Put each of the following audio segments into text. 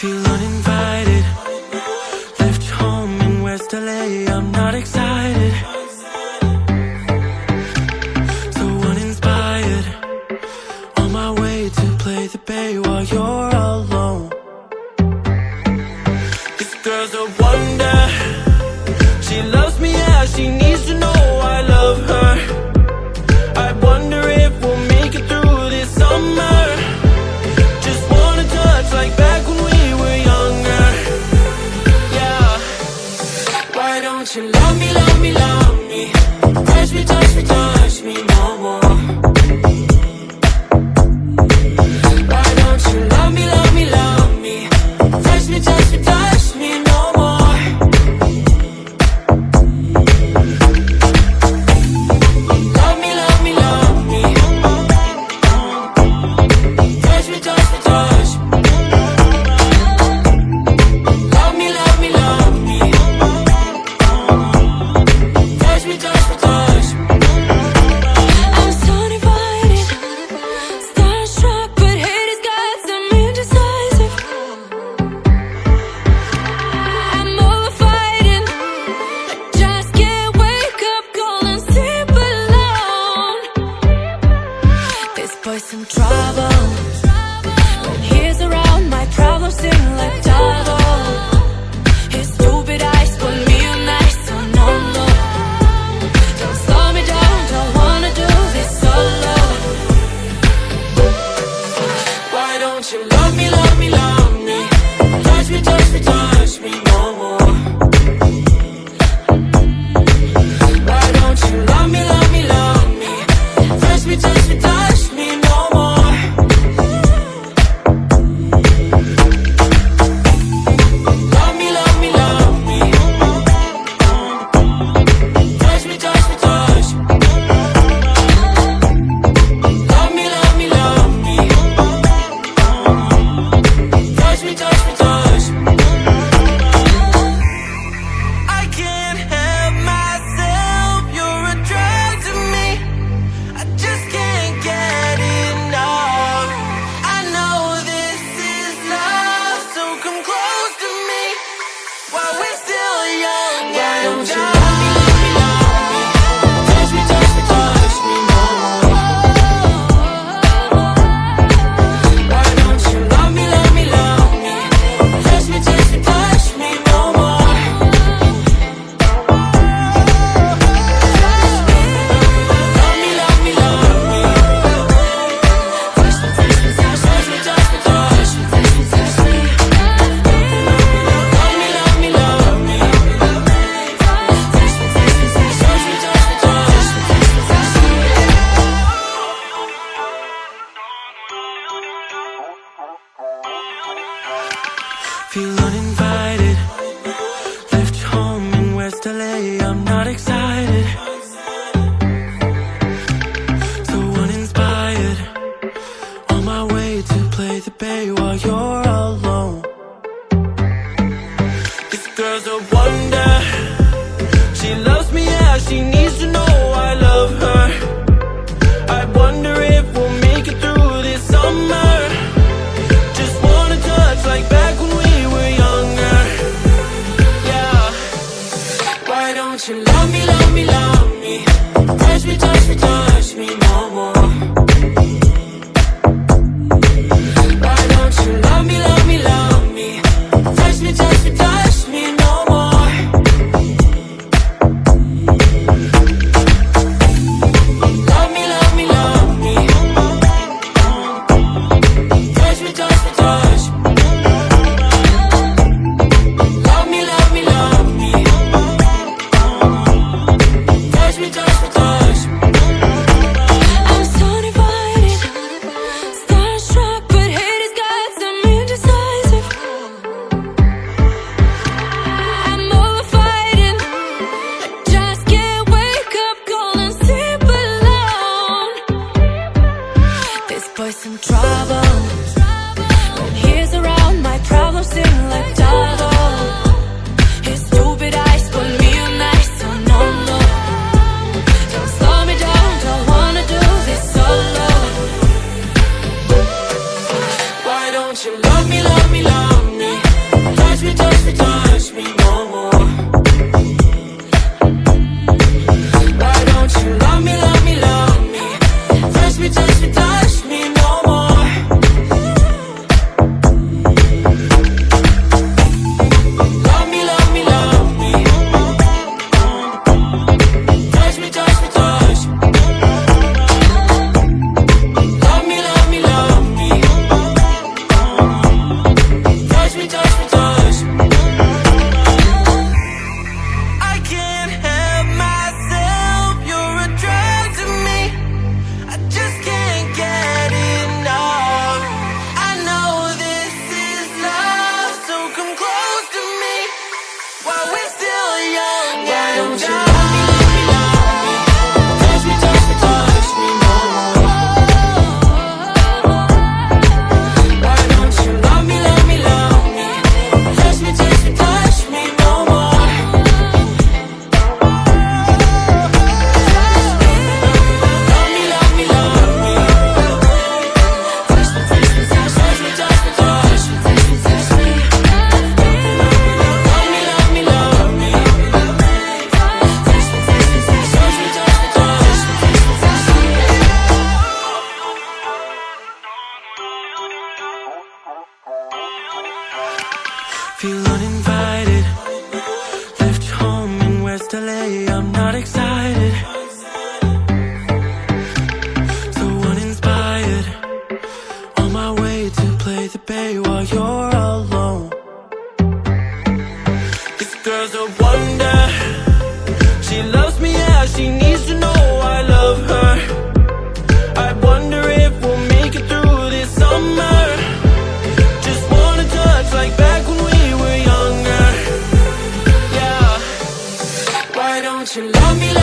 Feel uninvited. Left home in West LA, I'm not excited. So uninspired. On my way to play the bay while you're alone. This girl's a wonder. She loves me, yeah, she needs to know I love her. I wonder if we'll make it through this summer. Just wanna touch like back when we were younger. Yeah. Why don't you love me, love me, love me? Touch me, touch me, touch me no more. Why don't you love me, love me, love me? Touch me, touch me, touch me no more. Love me, love me, love me. Touch me, touch me, touch me. Love me, love me, love me. Touch me, touch me, touch me.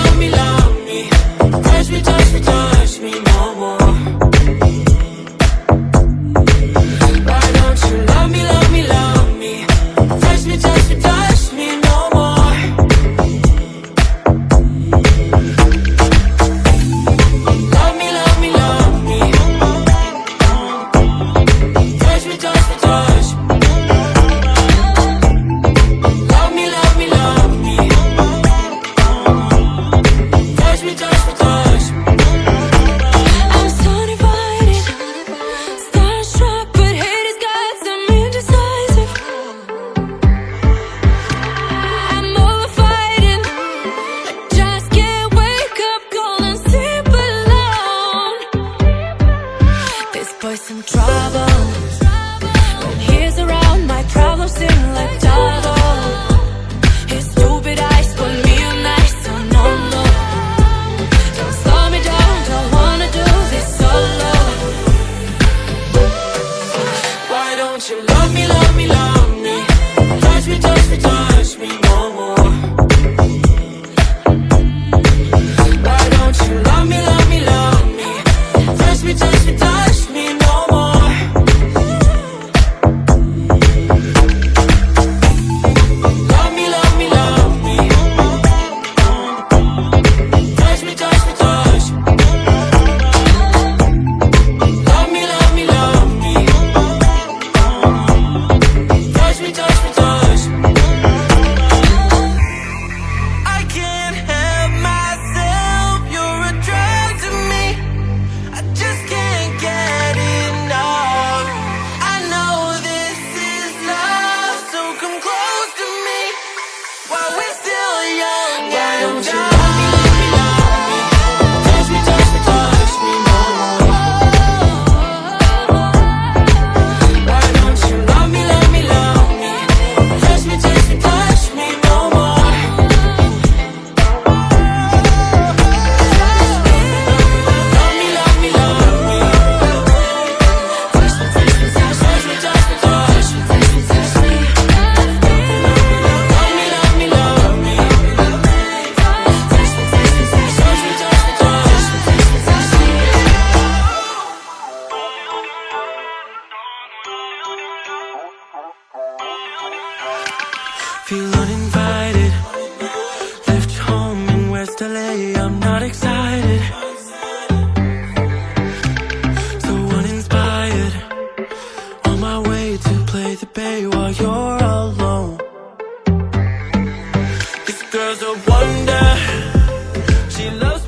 love me, love me. Touch me, touch me, touch me no more. Why don't you love me, love me, love me? Touch me, touch me, touch me no more. Love me, love me, love me. Touch me, touch me, touch me. Love me, love me, love me. Touch me, touch me, touch me. I'm so divided, starstruck, but hate has got some indecisive. I'm over fighting, I just can't wake up, cold and sleep alone. This boy's some trouble. When he's around, my problems seem like double. His stupid eyes put me on ice, so no, no. Don't slow me down, don't wanna do this solo. Why don't you love me, love me, love me? Touch me, touch me, touch me no more. Why don't you love me, love me, love me? Touch me, touch me, touch me no more. Love me, love me, love me. Touch me, touch me, touch me. Love me, love me, love me. Touch me, touch me, touch me. I can't help myself, you're a drug to me. I just can't get enough. I know this is love, so come close to me while we're still young. Why don't you love me, love me, love me? Touch me, touch me, touch me no more. Why don't you love me, love me, love me? Touch me, touch me, touch me no more. Love me, love me, love me. Touch me, touch me, touch me, touch me, touch me, touch me, touch me. Love me, love me, love me. Touch me, touch me, touch me, touch me, touch me, touch me, touch me, touch me. Feel uninvited. Left home in West LA, I'm not excited. So uninspired. On my way to play the bay while you're alone. This girl's a wonder. She loves